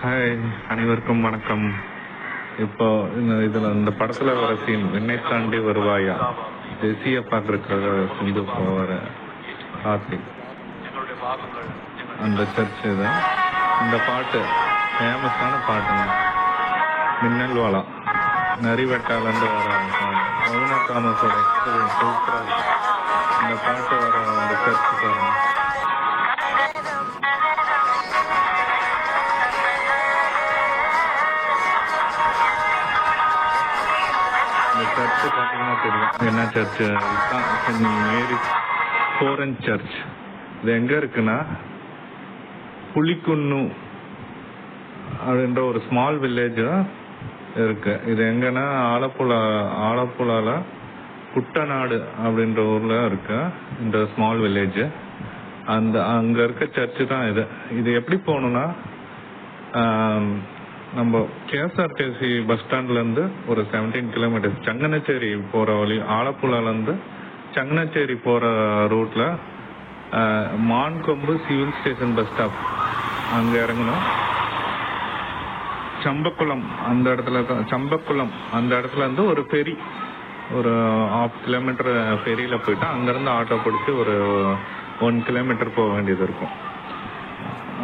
Hi, அனைவருக்கும் வணக்கம். இப்போ இந்த படத்துல வர சீன் என்னை தாண்டி வருவாயா, ஜெசிய பார்க்கறதுக்காக சிந்து போவார கார்த்திக், அந்த சர்ச்சு தான். இந்த பாட்டு ஃபேமஸான பாட்டுங்க. மின்னல் வாழா நரிவெட்டாலேருந்து வர ரவீனா தாமஸோட எக்ஸ்பீரியன்ஸ் சூப்பராக இருக்கு. இந்த பாட்டு வர அந்த சர்ச்சு பாருங்க. இந்த சர்ச்சு பார்த்தீங்கன்னா தெரியும் என்ன சர்ச்சு. இதுதான் மேரி ஃபோரன் சர்ச். இது எங்க இருக்குன்னா புலிக்குன்னு அப்படின்ற ஒரு ஸ்மால் வில்லேஜ் இருக்கு. இது எங்கன்னா ஆலப்புழால குட்டநாடு அப்படின்ற ஊர்ல இருக்கு இந்த ஸ்மால் வில்லேஜ். அங்க இருக்க சர்ச்சு தான் இது. இது எப்படி போகணும்னா நம்ம கேஎஸ்ஆர்டிசி பஸ் ஸ்டாண்ட்ல இருந்து ஒரு 17 கிலோமீட்டர்ஸ் சங்கனச்சேரி போற வழி, ஆலப்புழால இருந்து சங்கனச்சேரி போற ரூட்ல மான்கொம்பு சிவில் ஸ்டேஷன் பஸ் ஸ்டாப் அங்க இறங்கணும். சம்பக்குளம் அந்த இடத்துல இருந்து ஒரு ஃபெரி, ஒரு 1/2 கிலோமீட்டர் ஃபெரியில போயிட்டு அங்கிருந்து ஆட்டோ பிடிச்சி ஒரு 1 கிலோமீட்டர் போக வேண்டியது இருக்கும்.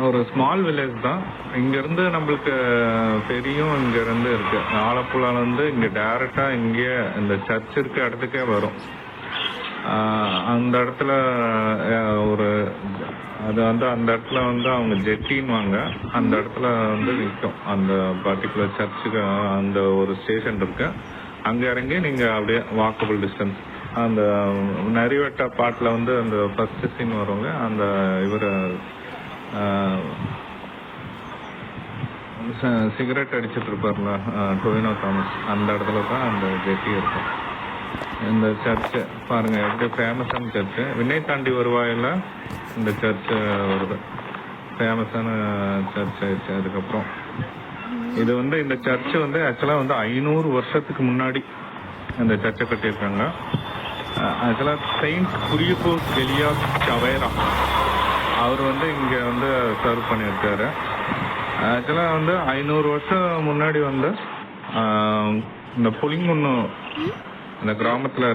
ஒரு ஸ்மால் வில்லேஜ் தான். இங்கிருந்து நம்மளுக்கு ஃபெரியும் இங்க இருந்து இருக்கு. ஆலப்புழால இருந்து இங்க டைரக்டா இங்கே இந்த சர்ச் இருக்க இடத்துக்கே வரும். அந்த இடத்துல ஒரு அந்த இடத்துல அவங்க ஜெட்டின்னுவாங்க. அந்த இடத்துல நிற்கும் அந்த பர்டிகுலர் சர்ச்சுக்கு. அந்த ஒரு ஸ்டேஷன் இருக்கு, அங்க இறங்கி நீங்க அப்படியே வாக்கபிள் டிஸ்டன்ஸ். அந்த நரிவெட்ட பாட்டுல அந்த ஃபர்ஸ்ட் சீன் வருவாங்க. அந்த இவர சிகரெட் அடிச்சிட்டு இருப்பார்ல டொவினோ தாமஸ், அந்த இடத்துல தான் அந்த ஜெட்டி இருக்கும். இந்த சர்ச்சு பாருங்க எப்படி ஃபேமஸான சர்ச்சு. விண்ணை தாண்டி வருவாயில இந்த சர்ச்சு வருது, ஃபேமஸான சர்ச் ஆயிடுச்சு. அதுக்கப்புறம் இது இந்த சர்ச்சு ஆக்சுவலா 500 வருஷத்துக்கு முன்னாடி இந்த சர்ச்சை கட்டியிருக்காங்க. ஆக்சுவலா செயின்ட் குரியகோஸ் எலியாஸ் சவேரா அவர் இங்க சர்வ் பண்ணியிருக்காரு. ஆக்சுவலா 500 வருஷம் முன்னாடி இந்த புலிங்குன்னு இந்த கிராமத்துல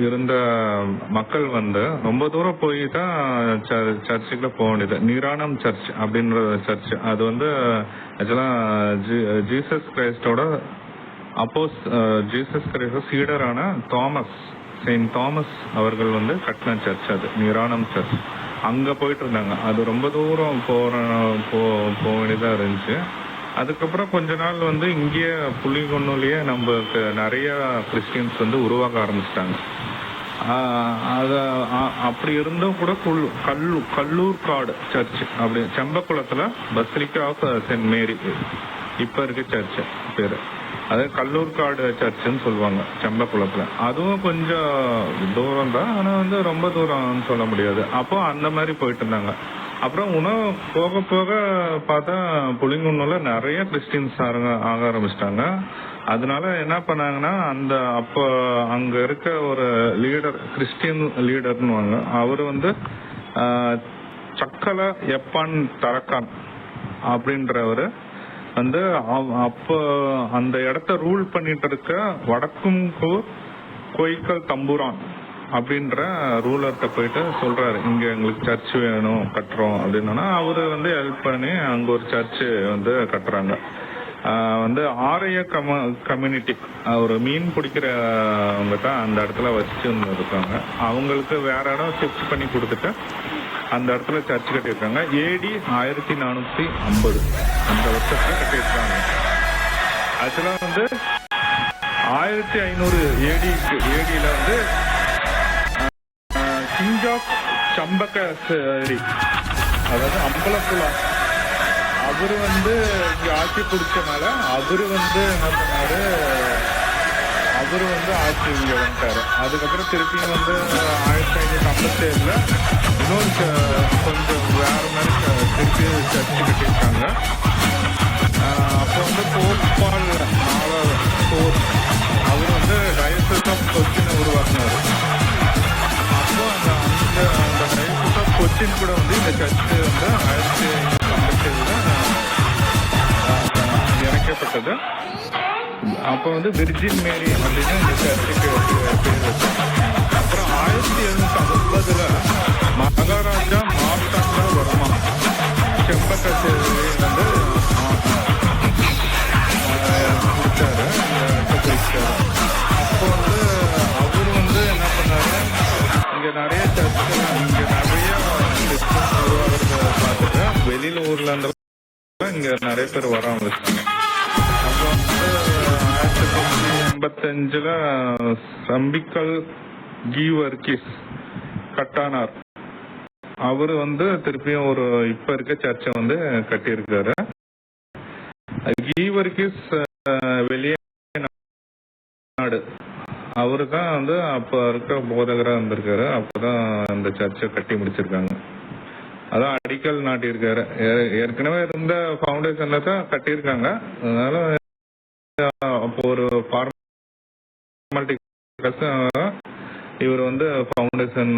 இருந்த மக்கள் ரொம்ப தூரம் போய் தான் சர்ச்சுக்குள்ள போக வேண்டியது. நிரானம் சர்ச் அப்படின்ற சர்ச். அது ஆக்சுவலா ஜீசஸ் கிரைஸ்டோட ஜீசஸ் கிரைஸ்ட் சீடரான செயின்ட் தாமஸ் அவர்கள் கட்டின சர்ச். அது நிரானம் சர்ச். அங்க போயிட்டு இருந்தாங்க. அது ரொம்ப தூரம் போக வேண்டியதா இருந்துச்சு. அதுக்கப்புறம் கொஞ்ச நாள் இங்கேயே புலிகுன்னுலயே நம்மளுக்கு நிறைய கிறிஸ்டியன்ஸ் உருவாக ஆரம்பிச்சிட்டாங்க. அப்படி இருந்தும் கூட கல்லூர் காடு சர்ச் அப்படி செம்பக்குளத்துல பசிலிக்கா ஆஃப் சென்ட் மேரி இப்ப இருக்க சர்ச் பேரு. அது கல்லூர் காடு சர்ச்சுன்னு சொல்லுவாங்க செம்பக்குளத்துல. அதுவும் கொஞ்சம் தூரம் தான், ஆனா ரொம்ப தூரம் சொல்ல முடியாது. அப்போ அந்த மாதிரி போயிட்டு இருந்தாங்க. அப்புறம் போக போக பார்த்தா புலிங்குன்னுல நிறைய கிறிஸ்டின்ஸ் ஆக ஆரம்பிச்சிட்டாங்க. அதனால என்ன பண்ணாங்கன்னா அப்ப அங்க இருக்க ஒரு லீடர், கிறிஸ்டியன் லீடர்னுவாங்க, அவரு சக்கல எப்பான் தரக்கான் அப்படின்றவரு அப்ப அந்த இடத்த ரூல் பண்ணிட்டு இருக்க வடக்கும்கூர் கொய்க்கல் தம்புரான் அப்படின்ற ரூலர்கிட்ட போயிட்டு சொல்றாரு, இங்க எங்களுக்கு சர்ச் வேணும், கட்டுறோம் அப்படின்னா அவரு ஹெல்ப் பண்ணி அங்க ஒரு சர்ச் கட்டுறாங்க. ஆரிய கம்யூனிட்டி, ஒரு மீன் பிடிக்கிறவங்க தான் அந்த இடத்துல வச்சு இருக்காங்க. அவங்களுக்கு வேற இடம் ஷிஃப்ட் பண்ணி கொடுத்துட்டு அந்த இடத்துல சர்ச் கட்டியிருக்காங்க. AD 1450 அந்த வருஷத்துல கட்டியிருக்காங்க. ஆக்சுவலா 1500 ADல கிங் ஆஃப் சம்பகசேரி, அதாவது அம்பலப்புழா, அவரு இங்க ஆட்சி பிடிச்சனால அவரு என்ன பண்ணாரு, அவரு ஆட்சி இங்க வந்துட்டாரு. அதுக்கப்புறம் திருப்பியும் 1557ல இன்னொரு கொஞ்சம் வேற மாதிரி திருப்பி சர்ச்சு கட்டியிருக்காங்க. அப்போ போர்பால் 4 அவரு டயசஸ் ஆஃப் கொச்சினை உருவாக்குனாரு. அப்போ அந்த டயசஸ் ஆஃப் கொச்சின் கூட இந்த சர்ச்சு 1557 இணைக்கப்பட்டது. அப்போ வந்து விர்ஜின் மேரி அப்படின்னு இந்த சர்ச்சுக்கு பேர் வச்சாங்க. அப்புறம் 1750 மகாராஜா மார்த்தாண்டா வர்மா செம்பக்கச்சேரி வந்து முடிச்சாரு, கண்டுபிடிச்சாரு. அப்போ வந்து அவரு வந்து என்ன பண்ணாரு, இங்க நிறைய சர்ச்சுகள் இங்க நிறைய கிறிஸ்டியன்ஸ் உருவாகிறத பார்த்துட்டு வெளியில ஊர்ல இருந்து இங்க நிறைய பேர் வர ஆரம்பிச்சாங்க. அப்போ வந்து 1885 சம்பிக்கல் கீவர்கிஸ் கட்டானார் அவரு வந்து திருப்பியும் ஒரு இப்ப இருக்க சர்ச்சை வந்து கட்டியிருக்காரு. கீவர்கிஸ் வெளியே நாடு அவரு தான் வந்து அப்ப இருக்க போதகரா இருந்திருக்காரு. அப்பதான் அந்த சர்ச்சை கட்டி முடிச்சிருக்காங்க. அதான் அடிக்கல் நாட்டியிருக்காரு. ஏற்கனவே இருந்த ஃபவுண்டேஷன்ல தான் கட்டியிருக்காங்க. அதனால அப்போ ஒரு ஃபார்மாலிட்டி இவர் வந்து ஃபவுண்டேஷன்